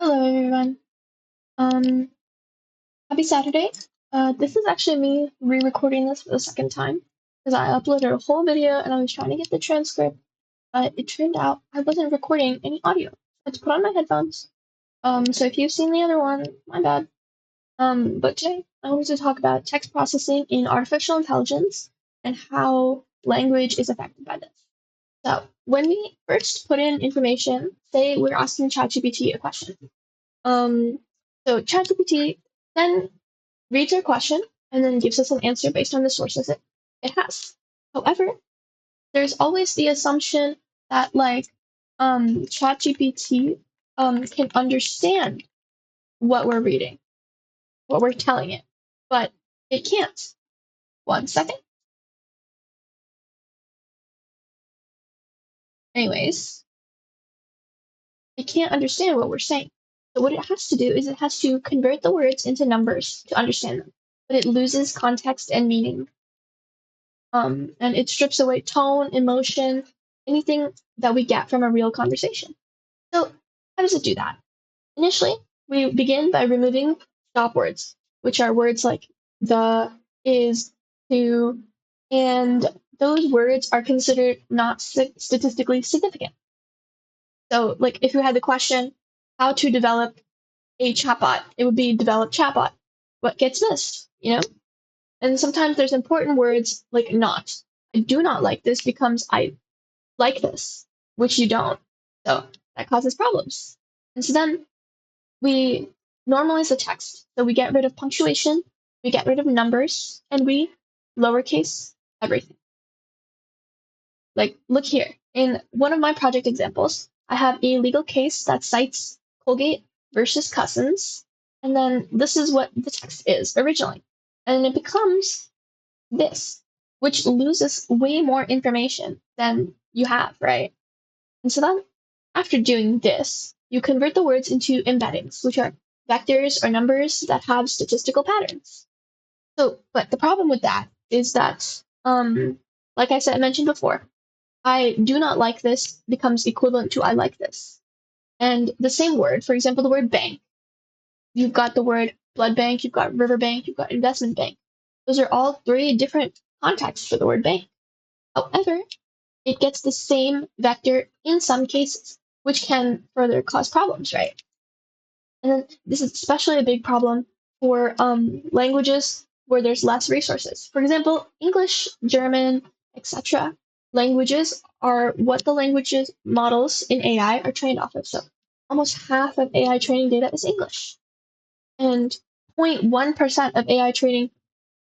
Hello everyone. Um, Happy Saturday. This is actually me re-recording this for the second time because I uploaded a whole video and I was trying to get the transcript, but it turned out I wasn't recording any audio. I had to put on my headphones. So if you've seen the other one, my bad. But today I wanted to talk about text processing in artificial intelligence and how language is affected by this. So when we first put in information, say we're asking ChatGPT a question. Um, so ChatGPT then reads our question and then gives us an answer based on the sources it has. However, there's always the assumption that ChatGPT can understand what we're reading, what we're telling it, but it can't. 1 second. Anyways, it can't understand what we're saying. So what it has to do is it has to convert the words into numbers to understand them, but it loses context and meaning. And it strips away tone, emotion, anything that we get from a real conversation. So, how does it do that? Initially, we begin by removing stop words, which are words like the, is, to, and those words are considered not statistically significant. So, like if you had the question, how to develop a chatbot, it would be develop chatbot. What gets missed, And sometimes there's important words like not. I do not like this becomes I like this, which you don't. So that causes problems. And so then we normalize the text. So we get rid of punctuation, we get rid of numbers, and we lowercase everything. Like, look here. In one of my project examples, I have a legal case that cites Colgate versus Cousins. And then this is what the text is originally. And it becomes this, which loses way more information than you have, right? And so then, after doing this, you convert the words into embeddings, which are vectors or numbers that have statistical patterns. So, but the problem with that is that, like I mentioned before, I do not like this becomes equivalent to I like this. And the same word, for example, the word bank, you've got the word blood bank, you've got river bank, you've got investment bank. Those are all three different contexts for the word bank. However, it gets the same vector in some cases, which can further cause problems, right? And then this is especially a big problem for languages where there's less resources. For example, English, German, etc. Languages are what the languages models in AI are trained off of. So almost half of AI training data is English. And 0.1% of AI training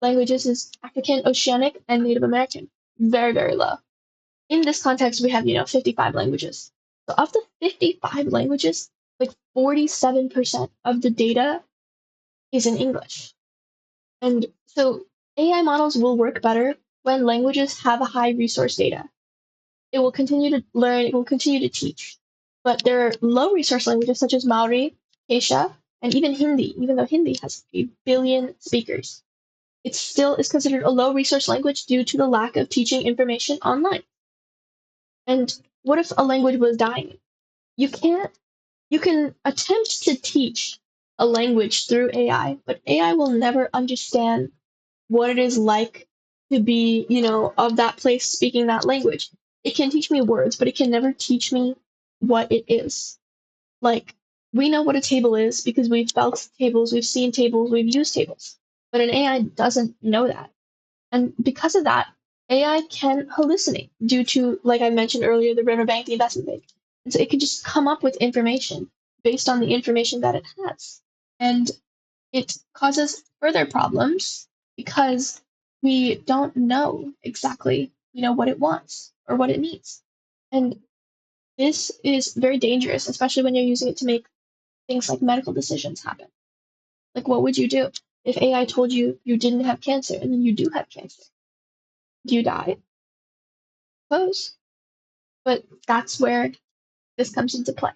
languages is African, Oceanic, and Native American. Very, very low. In this context, we have, 55 languages. So of the 55 languages, like 47% of the data is in English. And so AI models will work better when languages have a high resource data. It will continue to learn, it will continue to teach. But there are low resource languages such as Maori, Asia, and even Hindi, even though Hindi has a billion speakers. It still is considered a low resource language due to the lack of teaching information online. And what if a language was dying? You can attempt to teach a language through AI, but AI will never understand what it is like to be, of that place speaking that language. It can teach me words, but it can never teach me what it is. Like, we know what a table is because we've felt tables, we've seen tables, we've used tables. But an AI doesn't know that. And because of that, AI can hallucinate due to, like I mentioned earlier, the riverbank, the investment bank. And so it can just come up with information based on the information that it has. And it causes further problems because we don't know exactly, what it wants or what it needs. And this is very dangerous, especially when you're using it to make things like medical decisions happen. Like, what would you do if AI told you you didn't have cancer and then you do have cancer? Do you die? Suppose. But that's where this comes into play.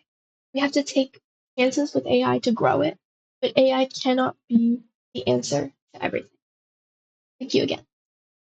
We have to take chances with AI to grow it, but AI cannot be the answer to everything. Thank you again.